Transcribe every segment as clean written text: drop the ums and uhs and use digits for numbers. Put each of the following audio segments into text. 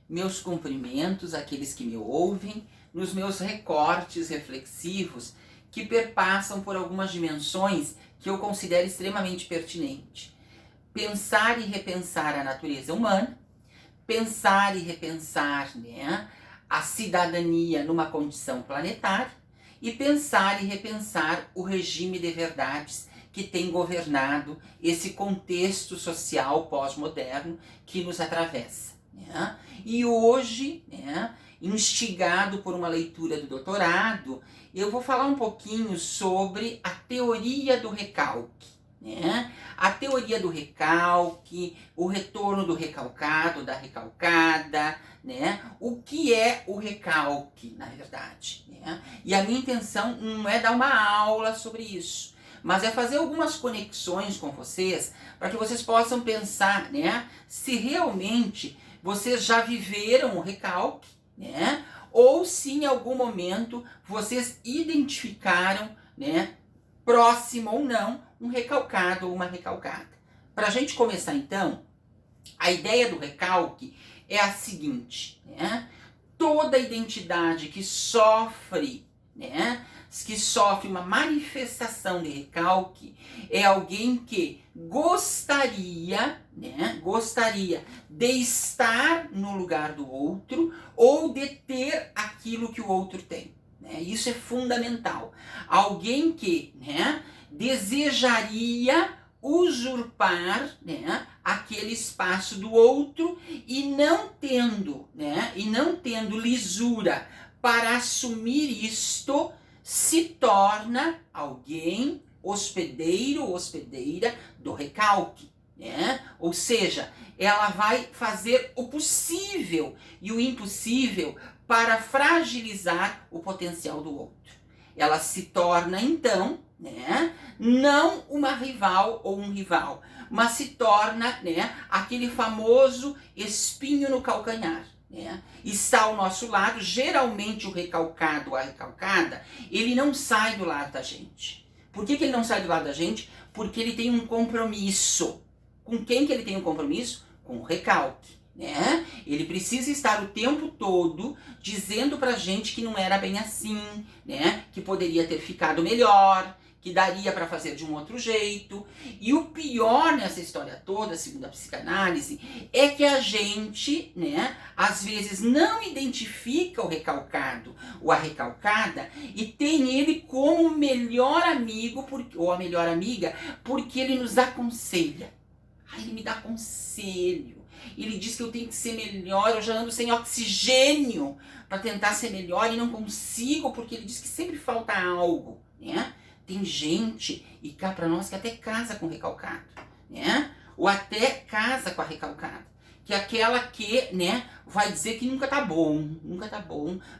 meus cumprimentos àqueles que me ouvem, nos meus recortes reflexivos que perpassam por algumas dimensões que eu considero extremamente pertinentes. Pensar e repensar a natureza humana, pensar e repensar, né, a cidadania numa condição planetária e pensar e repensar o regime de verdades que tem governado esse contexto social pós-moderno que nos atravessa. Né? E hoje, né, instigado por uma leitura do doutorado, eu vou falar um pouquinho sobre a teoria do recalque. Né? A teoria do recalque, o retorno do recalcado, da recalcada, né? O que é o recalque, na verdade. Né? E a minha intenção não é dar uma aula sobre isso, mas é fazer algumas conexões com vocês para que vocês possam pensar, né, se realmente vocês já viveram o recalque, né, ou se em algum momento vocês identificaram, né, próximo ou não, um recalcado ou uma recalcada. Para a gente começar então, a ideia do recalque é a seguinte, né? Toda identidade que sofre, né, que sofre uma manifestação de recalque é alguém que gostaria, né, gostaria de estar no lugar do outro ou de ter aquilo que o outro tem. Né? Isso é fundamental. Alguém que, né, desejaria usurpar, né, aquele espaço do outro e não tendo, né, lisura para assumir isto, se torna alguém hospedeiro ou hospedeira do recalque. Né? Ou seja, ela vai fazer o possível e o impossível para fragilizar o potencial do outro. Ela se torna, então, né, não uma rival ou um rival, mas se torna, né, aquele famoso espinho no calcanhar. Né? Está ao nosso lado, geralmente o recalcado ou a recalcada, ele não sai do lado da gente. Por que ele não sai do lado da gente? Porque ele tem um compromisso. Com quem que ele tem um compromisso? Com o recalque. Né? Ele precisa estar o tempo todo dizendo pra gente que não era bem assim, né? Que poderia ter ficado melhor, que daria para fazer de um outro jeito. E o pior nessa história toda, segundo a psicanálise, é que a gente, né, às vezes não identifica o recalcado ou a recalcada e tem ele como o melhor amigo ou a melhor amiga porque ele nos aconselha. Ele me dá conselho. Ele diz que eu tenho que ser melhor, eu já ando sem oxigênio para tentar ser melhor e não consigo porque ele diz que sempre falta algo, né? Tem gente, e cá pra nós, que até casa com recalcado, né? Ou até casa com a recalcada. Que é aquela que, né, vai dizer que nunca tá bom,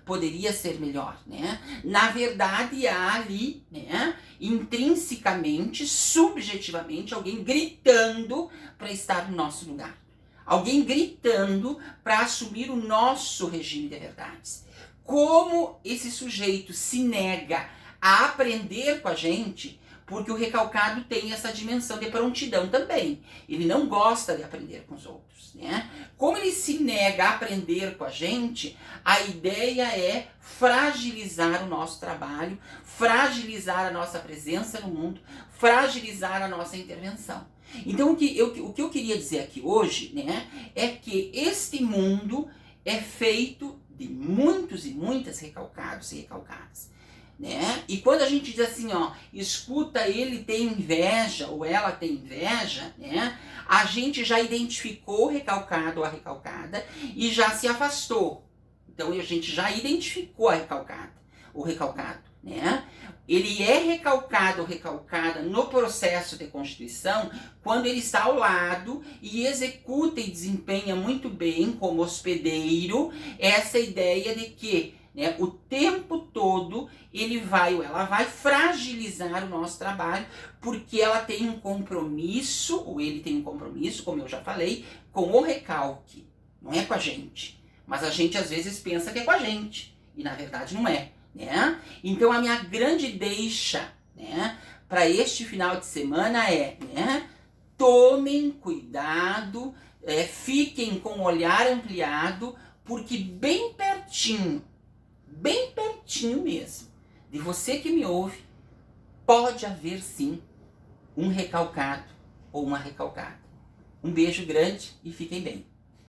poderia ser melhor, né? Na verdade, há ali, né, intrinsecamente, subjetivamente, alguém gritando para estar no nosso lugar. Alguém gritando para assumir o nosso regime de verdades. Como esse sujeito se nega a aprender com a gente, porque o recalcado tem essa dimensão de prontidão também. Ele não gosta de aprender com os outros, né? Como ele se nega a aprender com a gente, a ideia é fragilizar o nosso trabalho, fragilizar a nossa presença no mundo, fragilizar a nossa intervenção. Então, o que eu queria dizer aqui hoje, né, é que este mundo é feito de muitos e muitas recalcados e recalcadas. Né? E quando a gente diz assim, ó, escuta, ele tem inveja ou ela tem inveja, né? A gente já identificou o recalcado ou a recalcada e já se afastou. Então a gente já identificou a recalcada, o recalcado, né? Ele é recalcado ou recalcada no processo de constituição quando ele está ao lado e executa e desempenha muito bem como hospedeiro essa ideia de que, né, o tempo todo ele vai ou ela vai fragilizar o nosso trabalho porque ela tem um compromisso, ou ele tem um compromisso, como eu já falei, com o recalque. Não é com a gente. Mas a gente às vezes pensa que é com a gente. E na verdade não é. Né? Então a minha grande deixa, né, para este final de semana é, né, tomem cuidado, fiquem com o olhar ampliado porque bem pertinho mesmo, de você que me ouve, pode haver sim um recalcado ou uma recalcada. Um beijo grande e fiquem bem.